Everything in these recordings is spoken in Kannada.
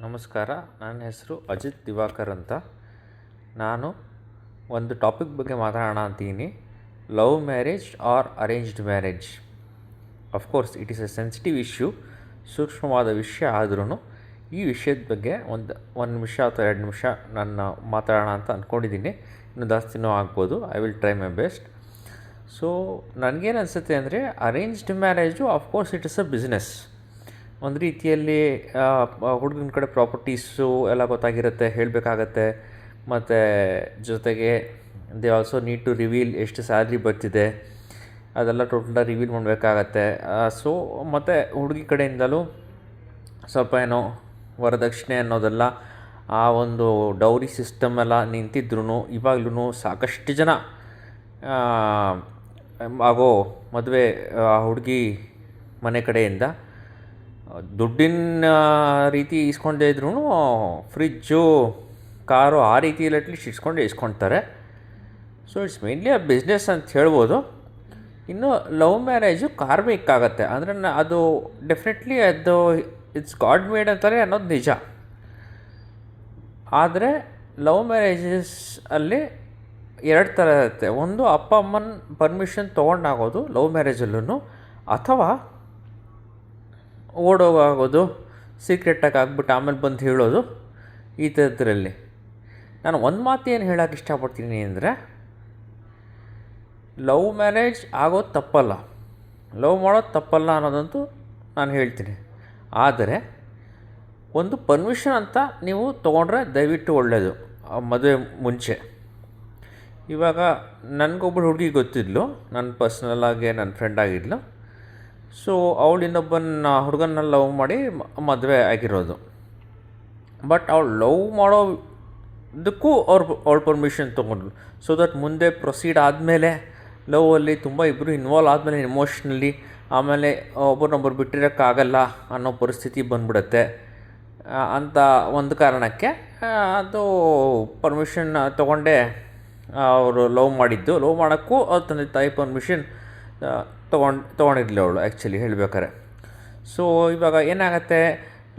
ನಮಸ್ಕಾರ. ನನ್ನ ಹೆಸರು ಅಜಿತ್ ದಿವಾಕರ್ ಅಂತ. ನಾನು ಒಂದು ಟಾಪಿಕ್ ಬಗ್ಗೆ ಮಾತಾಡೋಣ ಅಂತೀನಿ. Love marriage are arranged marriage. Of course it is A sensitive issue, ಸೂಕ್ಷ್ಮವಾದ ವಿಷಯ. ಆದ್ರೂ ಈ ವಿಷಯದ ಬಗ್ಗೆ ಒಂದು ನಿಮಿಷ ಅಥವಾ 2 ನಿಮಿಷ ನಾನು ಮಾತಾಡೋಣ ಅಂತ ಅಂದ್ಕೊಂಡಿದ್ದೀನಿ. ಇನ್ನೂ ಜಾಸ್ತಿನೂ ಆಗ್ಬೋದು. I will try my best. So ನನಗೇನು ಅನಿಸುತ್ತೆ ಅಂದರೆ, arranged marriage of course it is a business. ಒಂದು ರೀತಿಯಲ್ಲಿ ಹುಡುಗನ ಕಡೆ ಪ್ರಾಪರ್ಟೀಸು ಎಲ್ಲ ಗೊತ್ತಾಗಿರುತ್ತೆ, ಹೇಳಬೇಕಾಗತ್ತೆ. ಮತ್ತು ಜೊತೆಗೆ they also need to reveal ಎಷ್ಟು ಸ್ಯಾಲ್ರಿ ಬರ್ತಿದೆ, ಅದೆಲ್ಲ ಟೋಟಲಾಗಿ ರಿವೀಲ್ ಮಾಡಬೇಕಾಗತ್ತೆ. ಸೊ ಮತ್ತು ಹುಡುಗಿ ಕಡೆಯಿಂದಲೂ ಸ್ವಲ್ಪ ಏನೋ ವರದಕ್ಷಿಣೆ ಅನ್ನೋದೆಲ್ಲ, ಆ ಒಂದು ಡೌರಿ ಸಿಸ್ಟಮ್ ಎಲ್ಲ ನಿಂತಿದ್ರೂ ಇವಾಗ್ಲೂ ಸಾಕಷ್ಟು ಜನ ಆಗೋ ಮದುವೆ ಹುಡುಗಿ ಮನೆ ಕಡೆಯಿಂದ ದುಡ್ಡಿನ ರೀತಿ ಇಸ್ಕೊಂಡೇ ಇದ್ರೂ ಫ್ರಿಜ್ಜು, ಕಾರು ಆ ರೀತಿಯಲ್ಲಿ ಅಟ್ಲೀಸ್ಟ್ ಇಸ್ಕೊಳ್ತಾರೆ. So it's mainly uh business ಅಂತ ಹೇಳ್ಬೋದು. ಇನ್ನು ಲವ್ ಮ್ಯಾರೇಜು ಕಾರ್ಮಿಕ್ ಆಗುತ್ತೆ. ಅಂದರೆ ಅದು ಡೆಫಿನೆಟ್ಲಿ ಅದು ಇಟ್ಸ್ ಗಾಡ್ ಮೇಡ್ ಅಂತಾರೆ ಅನ್ನೋದು ನಿಜ. ಆದರೆ ಲವ್ ಮ್ಯಾರೇಜಸ್ ಅಲ್ಲಿ 2 ಥರ ಇರುತ್ತೆ. ಒಂದು ಅಪ್ಪ ಅಮ್ಮನ ಪರ್ಮಿಷನ್ ತೊಗೊಂಡಾಗೋದು ಲವ್ ಮ್ಯಾರೇಜಲ್ಲೂ, ಅಥವಾ ಓಡೋಗಾಗೋದು, ಸೀಕ್ರೆಟಾಗಿ ಆಗ್ಬಿಟ್ಟು ಆಮೇಲೆ ಬಂದು ಹೇಳೋದು. ಈ ಥರದ್ರಲ್ಲಿ ನಾನು ಒಂದು ಮಾತು ಏನು ಹೇಳೋಕ್ಕೆ ಇಷ್ಟಪಡ್ತೀನಿ ಅಂದರೆ, ಲವ್ ಮ್ಯಾರೇಜ್ ಆಗೋದು ತಪ್ಪಲ್ಲ, ಲವ್ ಮಾಡೋದು ತಪ್ಪಲ್ಲ ಅನ್ನೋದಂತೂ ನಾನು ಹೇಳ್ತೀನಿ. ಆದರೆ ಒಂದು ಪರ್ಮಿಷನ್ ಅಂತ ನೀವು ತೊಗೊಂಡ್ರೆ ದಯವಿಟ್ಟು ಒಳ್ಳೆಯದು. ಮದುವೆ ಮುಂಚೆ ಇವಾಗ ನನಗೊಬ್ಬಳು ಹುಡುಗಿ ಗೊತ್ತಿದ್ಲು, ನನ್ನ ಪರ್ಸ್ನಲ್ಲಾಗಿ ನನ್ನ ಫ್ರೆಂಡ್ ಆಗಿದ್ಲು. ಸೊ ಅವಳು ಇನ್ನೊಬ್ಬನ ಹುಡುಗನ್ನ ಲವ್ ಮಾಡಿ ಮದುವೆ ಆಗಿರೋದು. ಬಟ್ ಅವಳು ಲವ್ ಮಾಡೋದಕ್ಕೂ ಅವಳ ಪರ್ಮಿಷನ್ ತೊಗೊಂಡ್ಳು. ಸೊ ದಟ್ ಮುಂದೆ ಪ್ರೊಸೀಡ್ ಆದಮೇಲೆ, ಲವ್ವಲ್ಲಿ ತುಂಬ ಇಬ್ಬರು ಇನ್ವಾಲ್ವ್ ಆದಮೇಲೆ ಇಮೋಷ್ನಲಿ, ಆಮೇಲೆ ಒಬ್ಬರನ್ನೊಬ್ಬರು ಬಿಟ್ಟಿರೋಕ್ಕಾಗಲ್ಲ ಅನ್ನೋ ಪರಿಸ್ಥಿತಿ ಬಂದ್ಬಿಡುತ್ತೆ ಅಂತ ಒಂದು ಕಾರಣಕ್ಕೆ ಅದು ಪರ್ಮಿಷನ್ ತೊಗೊಂಡೇ ಅವರು ಲವ್ ಮಾಡಿದ್ದು. ಲವ್ ಮಾಡೋಕ್ಕೂ ಅವ್ರ ತಂದೆ ತಾಯಿ ಪರ್ಮಿಷನ್ ತೊಗೊಂಡಿದ್ಲು ಅವಳು, ಆ್ಯಕ್ಚುಲಿ ಹೇಳ್ಬೇಕಾರೆ. ಸೊ ಇವಾಗ ಏನಾಗುತ್ತೆ,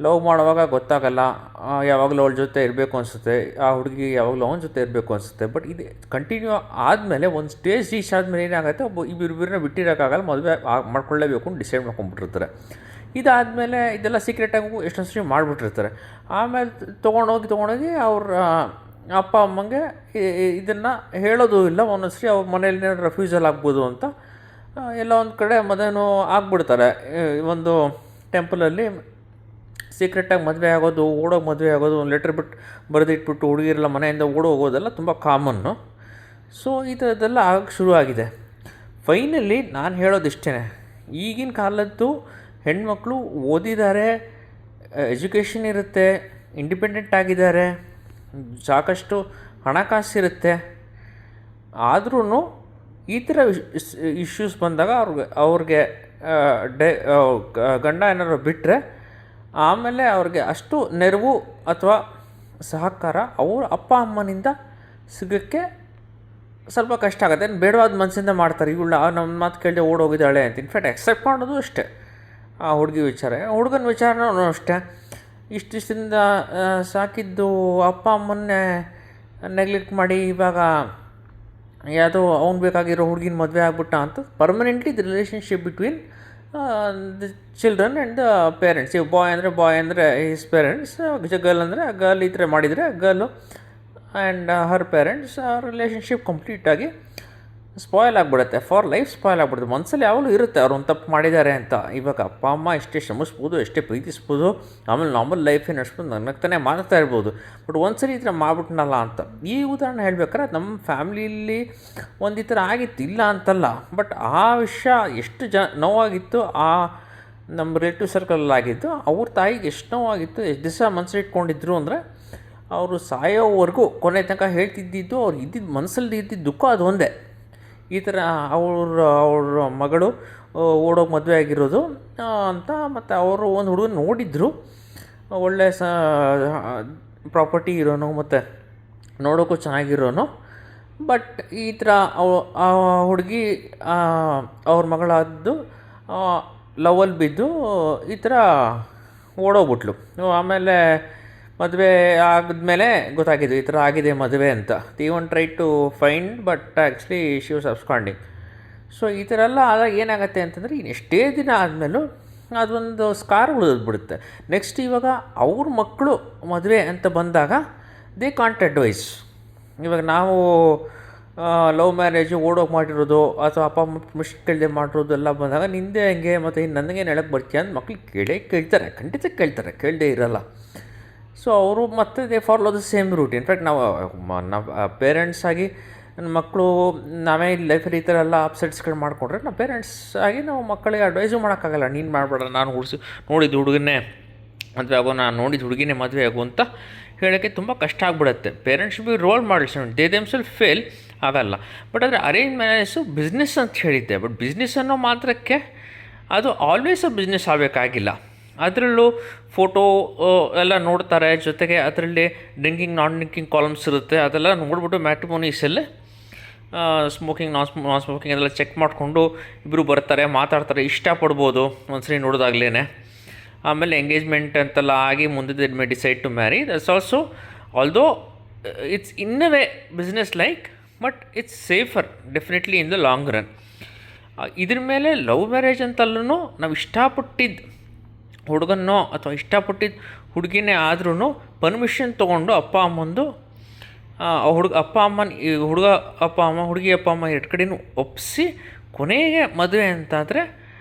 ಲವ್ ಮಾಡುವಾಗ ಗೊತ್ತಾಗಲ್ಲ, ಯಾವಾಗಲೂ ಅವಳ ಜೊತೆ ಇರಬೇಕು ಅನಿಸುತ್ತೆ, ಆ ಹುಡುಗಿ ಯಾವಾಗಲೂ ಅವನ ಜೊತೆ ಇರಬೇಕು ಅನಿಸುತ್ತೆ. ಬಟ್ ಇದು ಕಂಟಿನ್ಯೂ ಆದಮೇಲೆ ಒಂದು ಸ್ಟೇಜ್ ರೀಚ್ ಆದಮೇಲೆ ಏನಾಗುತ್ತೆ, ಇಬ್ಬರನ್ನ ಬಿಟ್ಟಿರೋಕ್ಕಾಗಲ್ಲ, ಮದುವೆ ಮಾಡ್ಕೊಳ್ಳೇಬೇಕು ಅಂತ ಡಿಸೈಡ್ ಮಾಡ್ಕೊಂಡ್ಬಿಟ್ಟಿರ್ತಾರೆ. ಇದಾದಮೇಲೆ ಇದೆಲ್ಲ ಸೀಕ್ರೆಟಾಗೂ ಎಷ್ಟೊಂದು ಸರಿ ಮಾಡಿಬಿಟ್ಟಿರ್ತಾರೆ. ಆಮೇಲೆ ತೊಗೊಂಡೋಗಿ ಅವ್ರ ಅಪ್ಪ ಅಮ್ಮಂಗೆ ಇದನ್ನು ಹೇಳೋದು ಇಲ್ಲ. ಒಂದೊಂದು ಸರಿ ಅವ್ರ ಮನೇಲಿ ರೆಫ್ಯೂಸಲ್ ಆಗ್ಬೋದು ಅಂತ ಎಲ್ಲ ಒಂದು ಕಡೆ ಮದುವೆನೂ ಆಗ್ಬಿಡ್ತಾರೆ. ಒಂದು ಟೆಂಪಲಲ್ಲಿ ಸೀಕ್ರೆಟಾಗಿ ಮದುವೆ ಆಗೋದು, ಓಡೋಗಿ ಮದುವೆ ಆಗೋದು, ಒಂದು ಲೆಟ್ರ್ ಬರೆದಿಟ್ಬಿಟ್ಟು ಹುಡುಗಿರೆಲ್ಲ ಮನೆಯಿಂದ ಓಡೋಗೋದೆಲ್ಲ ತುಂಬ ಕಾಮನ್ನು. ಸೊ ಈ ಥರದ್ದೆಲ್ಲ ಆಗಕ್ಕೆ ಶುರುವಾಗಿದೆ. ಫೈನಲಿ ನಾನು ಹೇಳೋದಿಷ್ಟೇ, ಈಗಿನ ಕಾಲದ್ದು ಹೆಣ್ಮಕ್ಳು ಓದಿದ್ದಾರೆ, ಎಜುಕೇಷನ್ ಇರುತ್ತೆ, ಇಂಡಿಪೆಂಡೆಂಟ್ ಆಗಿದ್ದಾರೆ, ಸಾಕಷ್ಟು ಹಣಕಾಸಿರುತ್ತೆ. ಆದ್ರೂ ಈ ಥರ ಇಶ್ಯೂಸ್ ಬಂದಾಗ ಅವ್ರಿಗೆ ಗಂಡ ಏನಾದ್ರು ಬಿಟ್ಟರೆ ಆಮೇಲೆ ಅವ್ರಿಗೆ ಅಷ್ಟು ನೆರವು ಅಥವಾ ಸಹಕಾರ ಅವ್ರ ಅಪ್ಪ ಅಮ್ಮನಿಂದ ಸಿಗೋಕ್ಕೆ ಸ್ವಲ್ಪ ಕಷ್ಟ ಆಗುತ್ತೆ. ಬೇಡವಾದ ಮನಸ್ಸಿಂದ ಮಾಡ್ತಾರೆ. ಇವಳು ನಮ್ಮ ಮಾತು ಕೇಳಿದೆ ಓಡೋಗಿದ್ದಾಳೆ ಅಂತ. ಇನ್ಫ್ಯಾಕ್ಟ್ ಎಕ್ಸೆಪ್ಟ್ ಮಾಡೋದು ಅಷ್ಟೇ ಆ ಹುಡುಗಿ ವಿಚಾರ. ಹುಡುಗನ ವಿಚಾರನೂ ಅಷ್ಟೇ. ಇಷ್ಟಿಂದ ಸಾಕಿದ್ದು ಅಪ್ಪ ಅಮ್ಮನ್ನೇ ನೆಗ್ಲೆಕ್ಟ್ ಮಾಡಿ ಇವಾಗ ಯಾವುದೋ ಅವ್ನು ಬೇಕಾಗಿರೋ ಹುಡುಗಿನ ಮದುವೆ ಆಗ್ಬಿಟ್ಟ ಅಂತ permanently the relationship between the children and the parents. ಈಗ ಬಾಯ್ ಅಂದರೆ ಹಿಸ್ ಪೇರೆಂಟ್ಸ್, ಗರ್ಲ್ ಅಂದರೆ ಗರ್ಲ್. ಈ ಥರ ಮಾಡಿದರೆ ಗರ್ಲು ಆ್ಯಂಡ್ ಹರ್ ಪೇರೆಂಟ್ಸ್ ರಿಲೇಷನ್ಶಿಪ್ ಕಂಪ್ಲೀಟಾಗಿ ಸ್ಪಾಯ್ಲ್ ಆಗಿಬಿಡುತ್ತೆ. ಫಾರ್ ಲೈಫ್ ಸ್ಪಾಯ್ಲ್ ಆಗಿಬಿಡುತ್ತೆ. ಮನಸ್ಸಲ್ಲಿ ಯಾವಾಗಲೂ ಇರುತ್ತೆ ಅವ್ರು ಒಂದು ತಪ್ಪು ಮಾಡಿದ್ದಾರೆ ಅಂತ. ಇವಾಗ ಅಪ್ಪ ಅಮ್ಮ ಎಷ್ಟೇ ಶ್ರಮಿಸ್ಬೋದು, ಎಷ್ಟೇ ಪ್ರೀತಿಸ್ಬೋದು, ಆಮೇಲೆ ನಾರ್ಮಲ್ ಲೈಫೇ ನಡೆಸ್ಬೋದು, ನಗ್ತಾನೆ ಮಾತಾಡ್ತಾ ಇರ್ಬೋದು. ಬಟ್ ಒಂದು ಸರಿ ಈ ಥರ ಮಾಡ್ಬಿಟ್ನಲ್ಲ ಅಂತ. ಈ ಉದಾಹರಣೆ ಹೇಳ್ಬೇಕಾದ್ರೆ ನಮ್ಮ ಫ್ಯಾಮ್ಲಿಯಲ್ಲಿ ಒಂದು ಈ ಥರ ಆಗಿತ್ತು, ಇಲ್ಲ ಅಂತಲ್ಲ. ಬಟ್ ಆ ವಿಷಯ ಎಷ್ಟು ನೋವಾಗಿತ್ತು ಆ ನಮ್ಮ ರಿಲೇಟಿವ್ ಸರ್ಕಲಲ್ಲಾಗಿದ್ದು. ಅವ್ರ ತಾಯಿಗೆ ಎಷ್ಟು ನೋವಾಗಿತ್ತು, ಎಷ್ಟು ದಿವಸ ಮನಸ್ಸಲ್ಲಿ ಇಟ್ಕೊಂಡಿದ್ರು ಅಂದರೆ, ಅವರು ಸಾಯೋವರೆಗೂ ಕೊನೆ ತನಕ ಹೇಳ್ತಿದ್ದಿದ್ದು ಅವ್ರು ಮನಸ್ಸಲ್ಲಿ ಇದ್ದಿದ್ದು ದುಃಖ ಅದು ಒಂದೇ. ಈ ಥರ ಅವ್ರ ಮಗಳು ಓಡೋಗಿ ಮದುವೆ ಆಗಿರೋದು ಅಂತ. ಮತ್ತು ಅವರು ಒಂದು ಹುಡುಗನ ನೋಡಿದ್ರು, ಒಳ್ಳೆ ಪ್ರಾಪರ್ಟಿ ಇರೋನು ಮತ್ತು ನೋಡೋಕ್ಕೂ ಚೆನ್ನಾಗಿರೋನು. ಬಟ್ ಈ ಥರ ಆ ಹುಡುಗಿ ಅವ್ರ ಮಗಳಾದ್ದು ಲವಲ್ಲಿ ಬಿದ್ದು ಈ ಥರ ಓಡೋಗ್ಬಿಟ್ಲು. ಆಮೇಲೆ ಮದುವೆ ಆಗಿದ್ಮೇಲೆ ಗೊತ್ತಾಗಿದ್ದು ಈ ಥರ ಆಗಿದೆ ಮದುವೆ ಅಂತ. The one try to find but actually she was absconding. So ಈ ಥರ ಎಲ್ಲ ಆದಾಗ ಏನಾಗುತ್ತೆ ಅಂತಂದರೆ ಎಷ್ಟೇ ದಿನ ಆದಮೇಲೂ ಅದೊಂದು ಸ್ಕಾರ್ ಉಳಿದ್ಬಿಡುತ್ತೆ. ನೆಕ್ಸ್ಟ್ ಇವಾಗ ಅವ್ರ ಮಕ್ಕಳು ಮದುವೆ ಅಂತ ಬಂದಾಗ ದೇ ಕಾಂಟ್ ಅಡ್ವೈಸ್. ಇವಾಗ ನಾವು ಲವ್ ಮ್ಯಾರೇಜು ಓಡೋಗಿ ಮಾಡಿರೋದು ಅಥವಾ ಅಪ್ಪ ಅಮ್ಮ ಪರ್ಮಿಷನ್ ಕೇಳದೆ ಮಾಡಿರೋದು ಎಲ್ಲ ಬಂದಾಗ ನಿಂದೆ ಹೆಂಗೆ ಮತ್ತು ಇನ್ನು ನನಗೆ ನೆಳಕ್ಕೆ ಬರ್ತೀಯ ಅಂತ ಮಕ್ಳು ಕೇಳ್ತಾರೆ, ಖಂಡಿತ ಕೇಳ್ತಾರೆ, ಕೇಳದೇ ಇರೋಲ್ಲ. ಸೊ ಅವರು ಮತ್ತೆ they follow the same route. In fact ನಾವು ಪೇರೆಂಟ್ಸ್ ಆಗಿ ನನ್ನ ಮಕ್ಕಳು ನಾವೇ ಲೈಫಲ್ಲಿ ಈ ಥರ ಎಲ್ಲ ಅಪ್ಸೆಟ್ಸ್ಗಳು ಮಾಡಿಕೊಂಡ್ರೆ ನಾವು ಪೇರೆಂಟ್ಸ್ ಆಗಿ ನಾವು ಮಕ್ಕಳಿಗೆ ಅಡ್ವೈಸು ಮಾಡೋಕ್ಕಾಗಲ್ಲ. ನೀನು ಮಾಡಬೇಡ, ನಾನು ನೋಡಿದ್ದು ಹುಡುಗನ್ನೇ ಮದುವೆ ಆಗೋ, ನಾನು ನೋಡಿದ ಹುಡುಗಿನೇ ಮದುವೆ ಆಗೋ ಅಂತ ಹೇಳೋಕ್ಕೆ ತುಂಬ ಕಷ್ಟ ಆಗಿಬಿಡುತ್ತೆ. Parents be role models they themselves fail ಆಗಲ್ಲ. ಬಟ್ ಆದರೆ ಅರೇಂಜ್ ಮ್ಯಾರೇಜು ಬಿಸ್ನೆಸ್ ಅಂತ ಹೇಳಿದ್ದೆ. ಬಟ್ ಬಿಸ್ನೆಸ್ ಅನ್ನೋ ಮಾತ್ರಕ್ಕೆ ಅದು ಆಲ್ವೇಸ್ ಬಿಸ್ನೆಸ್ ಆಗಬೇಕಾಗಿಲ್ಲ. ಅದರಲ್ಲೂ ಫೋಟೋ ಎಲ್ಲ ನೋಡ್ತಾರೆ, ಜೊತೆಗೆ ಅದರಲ್ಲಿ ಡ್ರಿಂಕಿಂಗ್ ನಾನ್ ಡ್ರಿಂಕಿಂಗ್ ಕಾಲಮ್ಸ್ ಇರುತ್ತೆ, ಅದೆಲ್ಲ ನೋಡ್ಬಿಟ್ಟು ಮ್ಯಾಟ್ರಿಮೋನೀಸಲ್ಲೇ ಸ್ಮೋಕಿಂಗ್ ನಾನ್ ಸ್ಮೋಕಿಂಗ್ ಅದೆಲ್ಲ ಚೆಕ್ ಮಾಡಿಕೊಂಡು ಇಬ್ಬರು ಬರ್ತಾರೆ, ಮಾತಾಡ್ತಾರೆ, ಇಷ್ಟಪಡ್ಬೋದು ಒಂದ್ಸರಿ ನೋಡಿದಾಗಲೇ. ಆಮೇಲೆ ಎಂಗೇಜ್ಮೆಂಟ್ ಅಂತೆಲ್ಲ ಆಗಿ ಮುಂದೆ may decide to marry. That's also although it's in a way business like, but it's safer definitely in the long run. ಇದ್ರ ಮೇಲೆ ಲವ್ ಮ್ಯಾರೇಜ್ ಅಂತಲ್ಲೂ ನಾವು ಇಷ್ಟಪಟ್ಟಿದ್ದು ಹುಡುಗನೋ ಅಥವಾ ಇಷ್ಟಪಟ್ಟಿದ್ದು ಹುಡುಗಿನೇ ಆದ್ರೂ ಪರ್ಮಿಷನ್ ತೊಗೊಂಡು ಅಪ್ಪ ಅಮ್ಮಂದು ಹುಡುಗ ಅಪ್ಪ ಅಮ್ಮ ಹುಡುಗಿ ಅಪ್ಪ ಅಮ್ಮ ಎರಡು ಕಡೆಯೂ ಒಪ್ಪಿಸಿ ಕೊನೆಗೆ ಮದುವೆ ಅಂತಾದರೆ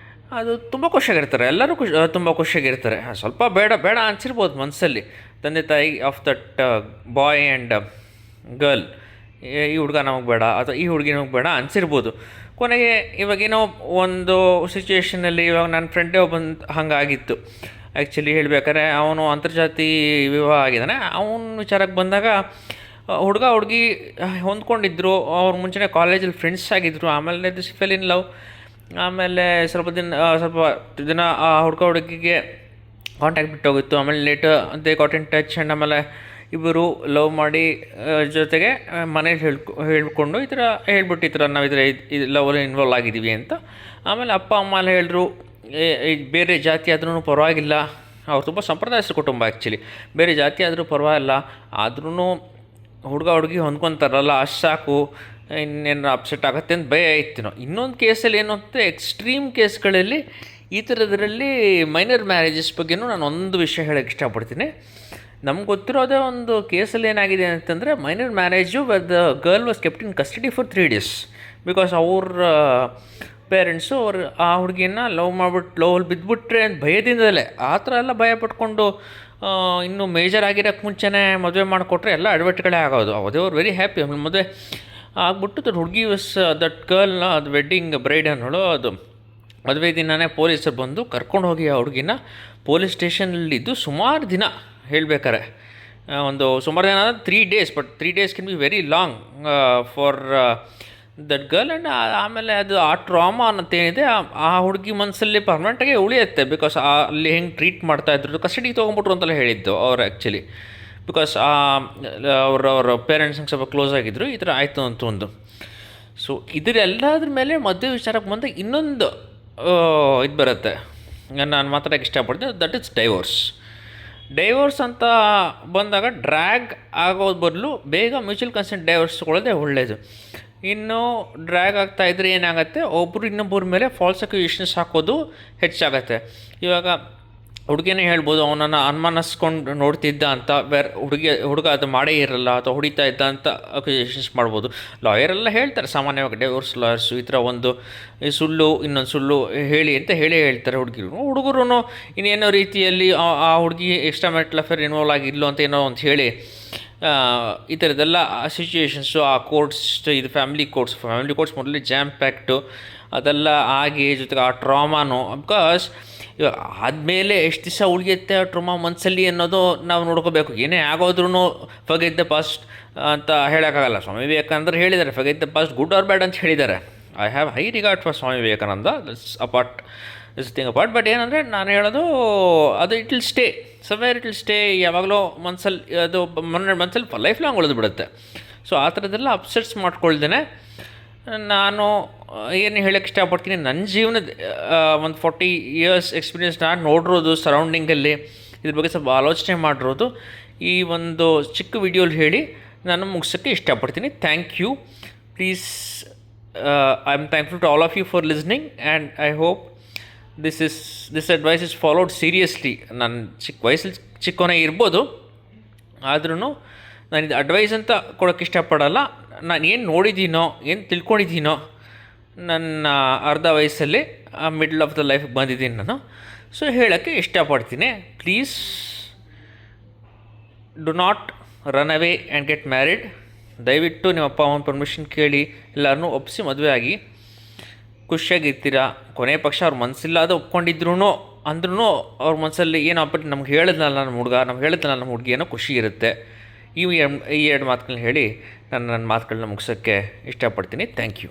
ಅದು ತುಂಬ ಖುಷಿಯಾಗಿರ್ತಾರೆ. ಎಲ್ಲರೂ ತುಂಬ ಖುಷಿಯಾಗಿರ್ತಾರೆ. ಸ್ವಲ್ಪ ಬೇಡ ಅನಿಸಿರ್ಬೋದು ಮನಸ್ಸಲ್ಲಿ ತಂದೆ ತಾಯಿ of that boy and girl, ಈ ಹುಡುಗ ನಮಗೆ ಬೇಡ ಅಥವಾ ಈ ಹುಡುಗಿ ನಮಗೆ ಬೇಡ ಅನಿಸಿರ್ಬೋದು. ಕೊನೆಗೆ ಇವಾಗೇನೋ ಒಂದು ಸಿಚುವೇಷನಲ್ಲಿ ಇವಾಗ ನನ್ನ ಫ್ರೆಂಡೇ ಒಬ್ಬಂದು ಹಾಗಾಗಿತ್ತು. ಆ್ಯಕ್ಚುಲಿ ಹೇಳ್ಬೇಕಾದ್ರೆ ಅವನು ಅಂತರ್ಜಾತಿ ವಿವಾಹ ಆಗಿದ್ದಾನೆ. ಅವನ ವಿಚಾರಕ್ಕೆ ಬಂದಾಗ ಹುಡುಗಿ ಹೊಂದ್ಕೊಂಡಿದ್ರು, ಅವ್ರು ಮುಂಚೆನೇ ಕಾಲೇಜಲ್ಲಿ ಫ್ರೆಂಡ್ಸ್ ಆಗಿದ್ದರು. ಆಮೇಲೆ ದಿಸ್ ಫೆಲ್ ಇನ್ ಲವ್. ಆಮೇಲೆ ಸ್ವಲ್ಪ ದಿನ ಆ ಹುಡುಗಿಗೆ ಕಾಂಟ್ಯಾಕ್ಟ್ ಬಿಟ್ಟೋಗಿತ್ತು. ಆಮೇಲೆ later they got in touch and ಆಮೇಲೆ ಇಬ್ಬರು ಲವ್ ಮಾಡಿ ಜೊತೆಗೆ ಮನೇಲಿ ಹೇಳ್ಕೊಂಡು ಈ ಥರ ಹೇಳ್ಬಿಟ್ಟು ಈ ಥರ ನಾವು ಈ ಥರ ಲವಲ್ಲಿ ಇನ್ವಾಲ್ವ್ ಆಗಿದ್ದೀವಿ ಅಂತ. ಆಮೇಲೆ ಅಪ್ಪ ಅಮ್ಮ ಎಲ್ಲ ಹೇಳಿದ್ರು ಬೇರೆ ಜಾತಿ ಆದ್ರೂ ಪರವಾಗಿಲ್ಲ. ಅವ್ರು ತುಂಬ ಸಂಪ್ರದಾಯಸ್ಥ ಕುಟುಂಬ ಆ್ಯಕ್ಚುಲಿ. ಬೇರೆ ಜಾತಿ ಆದರೂ ಪರವಾಗಿಲ್ಲ, ಆದ್ರೂ ಹುಡುಗಿ ಹೊಂದ್ಕೊತಾರಲ್ಲ ಅಷ್ಟು ಸಾಕು, ಇನ್ನೇನು ಅಪ್ಸೆಟ್ ಆಗುತ್ತೆ ಅಂತ ಭಯ ಇತ್ತು. ಇನ್ನೊಂದು ಕೇಸಲ್ಲಿ ಏನು ಅಂತ ಎಕ್ಸ್ಟ್ರೀಮ್ ಕೇಸ್ಗಳಲ್ಲಿ ಈ ಥರದ್ರಲ್ಲಿ ಮೈನರ್ ಮ್ಯಾರೇಜಸ್ ಬಗ್ಗೆನೂ ನಾನು ಒಂದು ವಿಷಯ ಹೇಳೋಕ್ಕೆ ಇಷ್ಟಪಡ್ತೀನಿ. ನಮ್ಗೆ ಗೊತ್ತಿರೋದೇ ಒಂದು ಕೇಸಲ್ಲಿ ಏನಾಗಿದೆ ಅಂತಂದರೆ minor marriage the girl was kept in custody for 3 days because ಅವ್ರ ಪೇರೆಂಟ್ಸು ಆ ಹುಡುಗಿನ ಲವಲ್ಲಿ ಬಿದ್ದುಬಿಟ್ರೆ ಅಂತ ಭಯದಿಂದಲೇ ಆ ಥರ ಎಲ್ಲ ಭಯ ಪಟ್ಕೊಂಡು ಇನ್ನೂ ಮೇಜರ್ ಆಗಿರೋಕ್ಕೆ ಮುಂಚೆನೇ ಮದುವೆ ಮಾಡಿಕೊಟ್ರೆ ಎಲ್ಲ ಅಡ್ವರ್ಟ್ಗಳೇ ಆಗೋದು. ಅದೇ ಅವ್ರು ವೆರಿ ಹ್ಯಾಪಿ. ಆಮೇಲೆ ಮದುವೆ ಆಗ್ಬಿಟ್ಟು ದಟ್ ಹುಡುಗಿ ದಟ್ ಗರ್ಲ್ನ ಅದು ವೆಡ್ಡಿಂಗ್ ಬ್ರೈಡ್ ಅನ್ನೋಳು ಅದು ಮದುವೆ ದಿನವೇ ಪೊಲೀಸರು ಬಂದು ಕರ್ಕೊಂಡು ಹೋಗಿ ಆ ಹುಡುಗಿನ ಪೊಲೀಸ್ ಸ್ಟೇಷನಲ್ಲಿದ್ದು ಸುಮಾರು ದಿನ ಹೇಳ್ಬೇಕಾರೆ ಸುಮಾರು ದಿನ 3 days. But 3 days can be very long for that girl. And ಆಮೇಲೆ ಅದು ಆ ಟ್ರಾಮಾ ಅನ್ನೋದೇನಿದೆ ಆ ಹುಡುಗಿ ಮನಸ್ಸಲ್ಲಿ ಪರ್ಮನೆಂಟಾಗಿ ಉಳಿಯುತ್ತೆ. ಬಿಕಾಸ್ ಅಲ್ಲಿ ಹೆಂಗೆ ಟ್ರೀಟ್ ಮಾಡ್ತಾಯಿದ್ರು, ಕಸ್ಟಡಿಗೆ ತೊಗೊಂಬಿಟ್ರು ಅಂತೆಲ್ಲ ಹೇಳಿದ್ದು ಅವ್ರು ಆ್ಯಕ್ಚುಲಿ. ಬಿಕಾಸ್ ಅವ್ರ ಪೇರೆಂಟ್ಸ್ಗೆ ಸ್ವಲ್ಪ ಕ್ಲೋಸ್ ಆಗಿದ್ದರು, ಈ ಥರ ಆಯಿತು ಅಂತ ಒಂದು. ಸೊ ಇದರೆಲ್ಲದ್ರ ಮೇಲೆ ಮದುವೆ ವಿಚಾರಕ್ಕೆ ಬಂದಾಗ ಇನ್ನೊಂದು ಇದು ಬರುತ್ತೆ, ನಾನು ಮಾತಾಡೋಕ್ಕೆ ಇಷ್ಟಪಡ್ತೀನಿ. ದಟ್ ಇಸ್ ಡೈವೋರ್ಸ್ ಅಂತ ಬಂದಾಗ ಡ್ರ್ಯಾಗ್ ಆಗೋದು ಬದಲು ಬೇಗ ಮ್ಯೂಚುವಲ್ ಕನ್ಸೆಂಟ್ ಡೈವೋರ್ಸ್ ತೊಗೊಳ್ಳೋದೇ ಒಳ್ಳೆಯದು. ಇನ್ನು ಡ್ರ್ಯಾಗ್ ಆಗ್ತಾಯಿದ್ರೆ ಏನಾಗುತ್ತೆ, ಒಬ್ಬರು ಇನ್ನೊಬ್ಬರ ಮೇಲೆ ಫಾಲ್ಸ್ ಅಕ್ಯೂಷನ್ಸ್ ಹಾಕೋದು ಹೆಚ್ಚಾಗತ್ತೆ. ಇವಾಗ ಹುಡುಗಿನೇ ಹೇಳ್ಬೋದು ಅವನನ್ನು ಅನುಮಾನಿಸ್ಕೊಂಡು ನೋಡ್ತಿದ್ದ ಅಂತ, ಹುಡುಗ ಅದು ಮಾಡೇ ಇರಲ್ಲ ಅಥವಾ ಹೊಡಿತಾ ಇದ್ದ ಅಂತ ಅಕ್ಯೂಷನ್ಸ್ ಮಾಡ್ಬೋದು. ಲಾಯರೆಲ್ಲ ಹೇಳ್ತಾರೆ ಸಾಮಾನ್ಯವಾಗಿ, ಡೈವೋರ್ಸ್ ಲಾಯರ್ಸು ಈ ಥರ ಒಂದು ಇನ್ನೊಂದು ಸುಳ್ಳು ಹೇಳಿ ಅಂತ ಹೇಳ್ತಾರೆ ಹುಡುಗರು ಇನ್ನೇನೋ ರೀತಿಯಲ್ಲಿ ಆ ಹುಡುಗಿ ಎಕ್ಸ್ಟ್ರಾ ಮ್ಯಾರಿಟಲ್ ಅಫೇರ್ ಇನ್ವಾಲ್ವ್ ಆಗಿಲ್ಲ ಅಂತ ಏನೋ ಅಂತ ಹೇಳಿ ಈ ಥರದ್ದೆಲ್ಲ ಸಿಚುಯೇಷನ್ಸು ಆ ಕೋರ್ಟ್ಸ್, ಇದು ಫ್ಯಾಮಿಲಿ ಕೋರ್ಟ್ಸ್ ಮೊದಲೇ ಜಾಮ್ ಪ್ಯಾಕ್ಟು ಅದೆಲ್ಲ ಆಗಿ ಜೊತೆಗೆ ಆ ಟ್ರಾಮಾನು. ಬಿಕಾಸ್ ಆದಮೇಲೆ ಎಷ್ಟು ದಿವಸ ಉಳಿಯುತ್ತೆ ಆ ಟ್ರಾಮಾ ಮನಸ್ಸಲ್ಲಿ ಅನ್ನೋದು ನಾವು ನೋಡ್ಕೋಬೇಕು. ಏನೇ ಆಗೋದ್ರೂ ಫರ್ಗೆಟ್ ದ ಪಾಸ್ಟ್ ಅಂತ ಹೇಳೋಕ್ಕಾಗಲ್ಲ. ಸ್ವಾಮಿ ವಿವೇಕಾನಂದರು ಹೇಳಿದ್ದಾರೆ forget the past good or bad ಅಂತ ಹೇಳಿದ್ದಾರೆ. I have high regard for Swami Vivekananda, this thing apart. But ಏನಂದರೆ ನಾನು ಹೇಳೋದು ಅದು it will stay somewhere, it will stay ಯಾವಾಗಲೂ ಮನಸ್ಸಲ್ಲಿ, ಅದು ಮನಸ್ಸಲ್ಲಿ ಲೈಫ್ ಲಾಂಗ್ ಉಳಿದು ಬಿಡುತ್ತೆ. ಸೊ ಆ ಥರದ್ದೆಲ್ಲ ಅಪ್ಸೆಟ್ಸ್ ಮಾಡ್ಕೊಳ್ದೇನೆ ನಾನು ಏನು ಹೇಳೋಕ್ಕೆ ಇಷ್ಟಪಡ್ತೀನಿ, ನನ್ನ ಜೀವನದ ಒಂದು 40 years ಎಕ್ಸ್ಪೀರಿಯೆನ್ಸ್ ನಾನು ನೋಡಿರೋದು ಸರೌಂಡಿಂಗಲ್ಲಿ ಇದ್ರ ಬಗ್ಗೆ ಸ್ವಲ್ಪ ಆಲೋಚನೆ ಮಾಡಿರೋದು ಈ ಒಂದು ಚಿಕ್ಕ ವಿಡಿಯೋಲಿ ಹೇಳಿ ನಾನು ಮುಗಿಸೋಕ್ಕೆ ಇಷ್ಟಪಡ್ತೀನಿ. Thank you. Please, I am thankful to all of you for listening and I hope this advice is followed seriously. ನಾನು ಚಿಕ್ಕ ವಯಸ್ಸಲ್ಲಿ ಚಿಕ್ಕವನೇ ಇರ್ಬೋದು, ಆದ್ರೂ ನಾನು ಇದು ಅಡ್ವೈಸ್ ಅಂತ ಕೊಡೋಕ್ಕೆ ಇಷ್ಟಪಡಲ್ಲ. ನಾನು ಏನು ನೋಡಿದ್ದೀನೋ, ಏನು ತಿಳ್ಕೊಂಡಿದ್ದೀನೋ ನನ್ನ ಅರ್ಧ ವಯಸ್ಸಲ್ಲಿ ಮಿಡ್ಲ್ ಆಫ್ ದ ಲೈಫ್ ಬಂದಿದ್ದೀನಿ ನಾನು. ಸೊ ಹೇಳೋಕ್ಕೆ ಇಷ್ಟಪಡ್ತೀನಿ. Please do not run away and get married. ದಯವಿಟ್ಟು ನಿಮ್ಮ ಅಪ್ಪ ಅಮ್ಮನ ಪರ್ಮಿಷನ್ ಕೇಳಿ ಎಲ್ಲರನ್ನೂ ಒಪ್ಪಿಸಿ ಮದುವೆ ಆಗಿ ಖುಷಿಯಾಗಿರ್ತೀರ. ಕೊನೆ ಪಕ್ಷ ಅವ್ರ ಮನಸ್ಸಿಲ್ಲ ಅದು ಒಪ್ಕೊಂಡಿದ್ರು ಅಂದ್ರೂ ಅವ್ರ ಮನಸ್ಸಲ್ಲಿ ಏನೋ ಅಪ್ಪ ನಮ್ಗೆ ಹೇಳಿದ್ನಲ್ಲ ನಮ್ಮ ಹುಡುಗ, ನಮ್ಗೆ ಹೇಳಿದ್ನಲ್ಲ ನಮ್ಮ ಹುಡುಗಿ, ಏನೋ ಖುಷಿ ಇರುತ್ತೆ. ಈ ಎರಡು ಮಾತುಗಳನ್ನ ಹೇಳಿ ನನ್ನ ಮಾತುಗಳನ್ನ ಮುಗಿಸೋಕ್ಕೆ ಇಷ್ಟಪಡ್ತೀನಿ. Thank you.